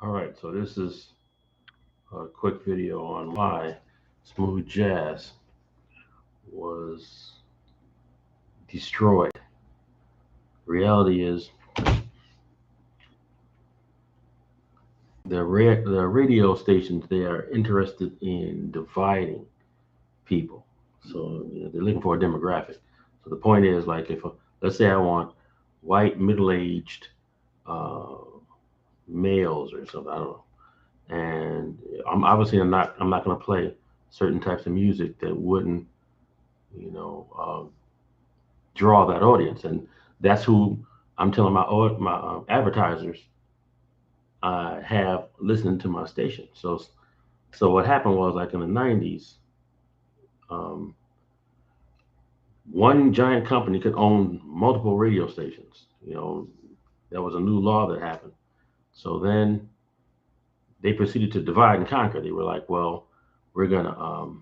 All right, so this is a quick video on why smooth jazz was destroyed. Reality is the radio stations, they are interested in dividing people. So they're looking for a demographic. So the point is, like, if let's say I want white middle-aged uh, males or something, I don't know, and I'm not going to play certain types of music that wouldn't you know draw that audience, and that's who I'm telling my advertisers have listening to my station. So what happened was, like, in the '90s, um, one giant company could own multiple radio stations. That was a new law that happened. So then they proceeded to divide and conquer. They were like, well, we're gonna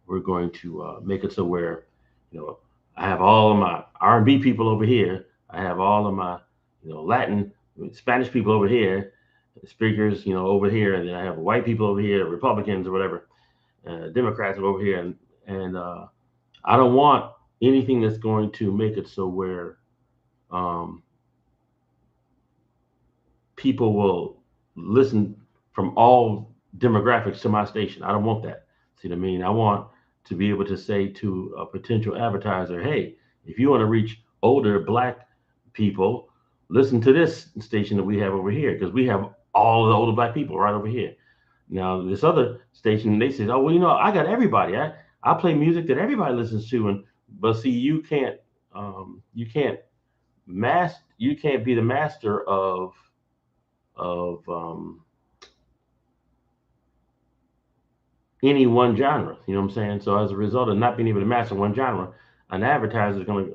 we're going to make it so where, you know, I have all of my R&B people over here. I have all of my, Latin, Spanish people over here, speakers, over here, and then I have white people over here, Republicans or whatever, Democrats over here, and I don't want anything that's going to make it so where um, people will listen from all demographics to my station. I don't want that. See what I mean? I want to be able to say to a potential advertiser, hey, if you want to reach older black people, listen to this station that we have over here, because we have all of the older black people right over here. Now, this other station, they said, oh, well, I got everybody. I play music that everybody listens to. But see, you can't be the master of any one genre. You know what I'm saying? So as a result of not being able to master one genre, an advertiser is going to,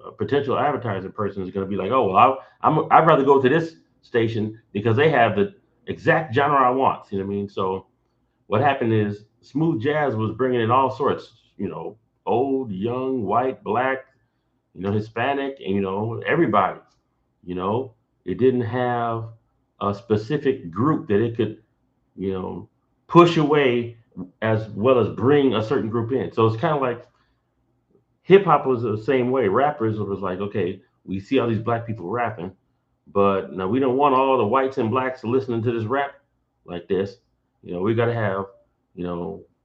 a potential advertising person is going to be like, oh, well, I'd rather go to this station because they have the exact genre I want. See what I mean? So what happened is smooth jazz was bringing in all sorts, old, young, white, black, Hispanic, and everybody. You know, it didn't have a specific group that it could, you know, push away as well as bring a certain group in. So it's kind of like hip hop was the same way. Rappers was like, okay, we see all these black people rapping, but now we don't want all the whites and blacks listening to this rap like this. We got to have,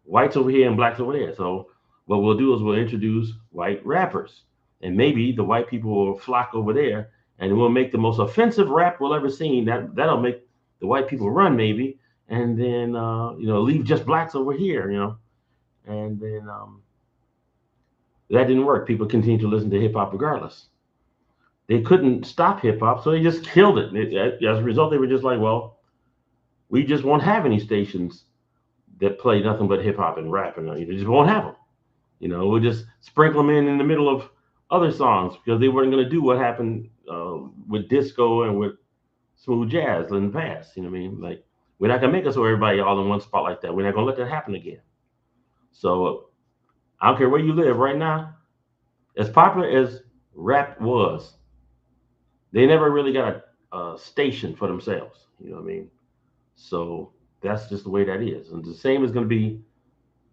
whites over here and blacks over there. So what we'll do is we'll introduce white rappers, and maybe the white people will flock over there, and we'll make the most offensive rap we'll ever seen. That'll make the white people run, maybe, and then leave just blacks over here. And then that didn't work. People continued to listen to hip hop regardless. They couldn't stop hip hop, so they just killed it. As a result, they were just like, well, we just won't have any stations that play nothing but hip hop and rap, and you just won't have them. We'll just sprinkle them in the middle of other songs because they weren't going to do what happened with disco and with smooth jazz in the past. You know what I mean? Like, we're not going to make us so everybody all in one spot like that. We're not going to let that happen again. So I don't care where you live right now. As popular as rap was, they never really got a station for themselves. You know what I mean? So that's just the way that is. And the same is going to be,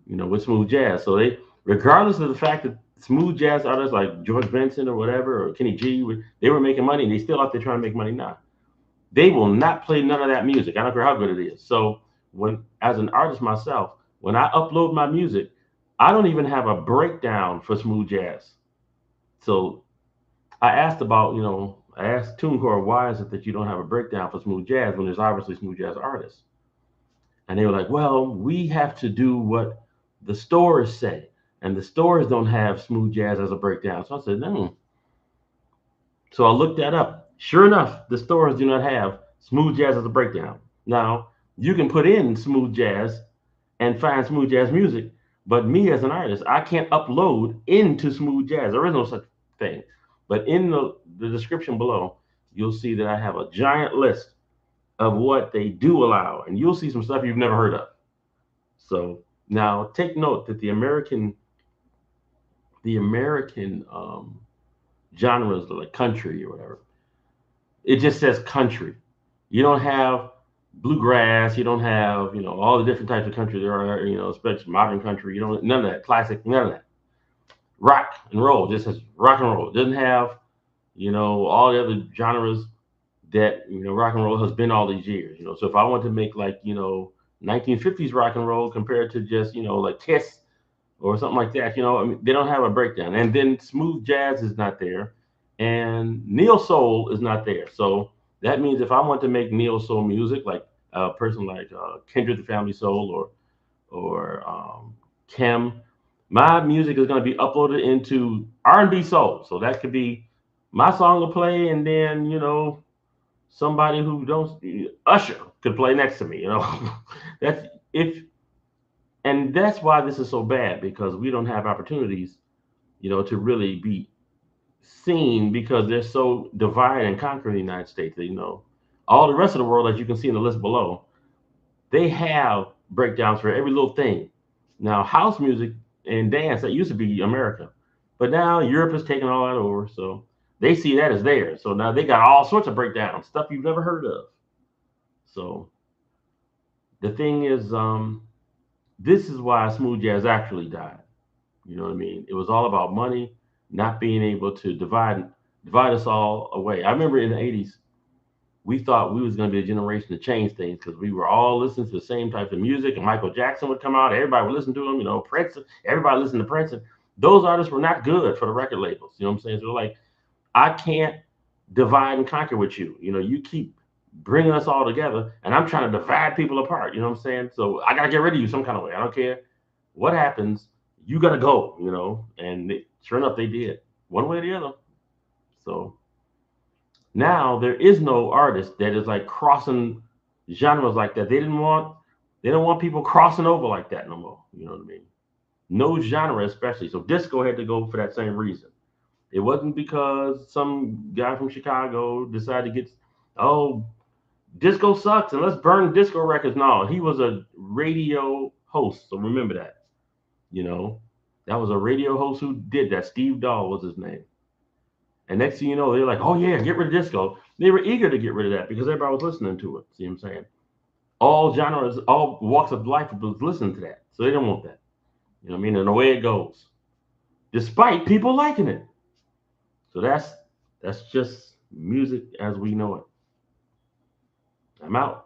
with smooth jazz. So regardless of the fact that smooth jazz artists like George Benson or whatever, or Kenny G, they were making money, and they still out there trying to make money now. They will not play none of that music. I don't care how good it is. So as an artist myself, when I upload my music, I don't even have a breakdown for smooth jazz. So I asked Tunecore, why is it that you don't have a breakdown for smooth jazz when there's obviously smooth jazz artists? And they were like, well, we have to do what the stores say. And the stores don't have smooth jazz as a breakdown. So I said, no. So I looked that up. Sure enough, the stores do not have smooth jazz as a breakdown. Now, you can put in smooth jazz and find smooth jazz music, but me as an artist, I can't upload into smooth jazz. There is no such thing. But in the description below, you'll see that I have a giant list of what they do allow, and you'll see some stuff you've never heard of. So now take note that the American genres like country or whatever, it just says country. You don't have bluegrass. You don't have, all the different types of country there are. Especially modern country. You don't none of that classic. None of that. Rock and roll just has rock and roll. It doesn't have, all the other genres that rock and roll has been all these years. So if I want to make like 1950s rock and roll compared to just like Kiss or something like that, I mean, they don't have a breakdown. And then smooth jazz is not there, and neo soul is not there. So that means if I want to make neo soul music, like a person like Kendrick the Family Soul or Kim, my music is going to be uploaded into R&B soul. So that could be my song will play, and then somebody who don't Usher could play next to me. That's if and that's why this is so bad because we don't have opportunities, to really be seen because they're so divide and conquer in the United States. All the rest of the world, as you can see in the list below, they have breakdowns for every little thing. Now, house music and dance that used to be America, but now Europe is taking all that over. So they see that as theirs. So now they got all sorts of breakdowns, stuff you've never heard of. So the thing is, this is why smooth jazz actually died. You know what I mean? It was all about money, not being able to divide us all away. I remember in the '80s, we thought we was going to be a generation to change things because we were all listening to the same type of music, and Michael Jackson would come out, everybody would listen to him. Prince, everybody listened to Prince. And those artists were not good for the record labels. You know what I'm saying? So like, I can't divide and conquer with you. You keep bringing us all together, and I'm trying to divide people apart. You know what I'm saying? So I gotta get rid of you some kind of way. I don't care what happens. You gotta go. And sure enough, they did one way or the other. So now there is no artist that is like crossing genres like that. They don't want people crossing over like that no more. You know what I mean? No genre especially. So disco had to go for that same reason. It wasn't because some guy from Chicago decided to get, oh, disco sucks and let's burn disco records. No, he was a radio host. So remember that. You know, that was a radio host who did that. Steve Dahl was his name. And next thing you know, they're like, oh yeah, get rid of disco. They were eager to get rid of that because everybody was listening to it. See what I'm saying? All genres, all walks of life was listening to that. So they don't want that. You know what I mean? And away it goes. Despite people liking it. So that's just music as we know it. I'm out.